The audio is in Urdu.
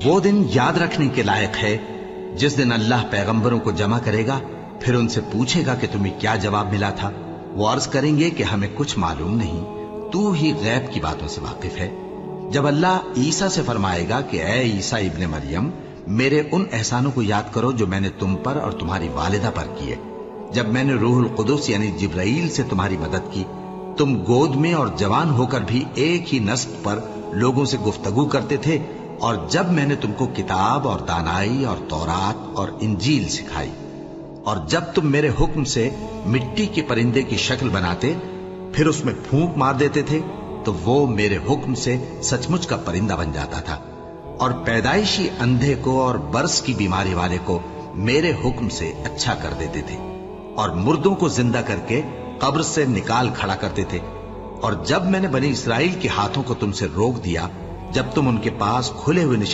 وہ دن یاد رکھنے کے لائق ہے جس دن اللہ پیغمبروں کو جمع کرے گا، پھر ان سے پوچھے گا کہ تمہیں کیا جواب ملا تھا۔ وہ عرض کریں گے کہ ہمیں کچھ معلوم نہیں، تو ہی غیب کی باتوں سے واقف ہے۔ جب اللہ عیسیٰ سے فرمائے گا کہ اے عیسیٰ ابن مریم، میرے ان احسانوں کو یاد کرو جو میں نے تم پر اور تمہاری والدہ پر کیے، جب میں نے روح القدس یعنی جبرائیل سے تمہاری مدد کی، تم گود میں اور جوان ہو کر بھی ایک ہی نسق پر لوگوں سے گفتگو کرتے تھے، اور جب میں نے تم کو کتاب اور دانائی اور تورات اور انجیل سکھائی، اور جب تم میرے حکم سے مٹی کے پرندے کی شکل بناتے پھر اس میں پھونک مار دیتے تھے تو وہ میرے حکم سے سچ مچ کا پرندہ بن جاتا تھا، اور پیدائشی اندھے کو اور برس کی بیماری والے کو میرے حکم سے اچھا کر دیتے تھے، اور مردوں کو زندہ کر کے قبر سے نکال کھڑا کرتے تھے۔ اور جب میں نے بنی اسرائیل کے ہاتھوں کو تم سے روک دیا، جب تم ان کے پاس کھلے ہوئے نشان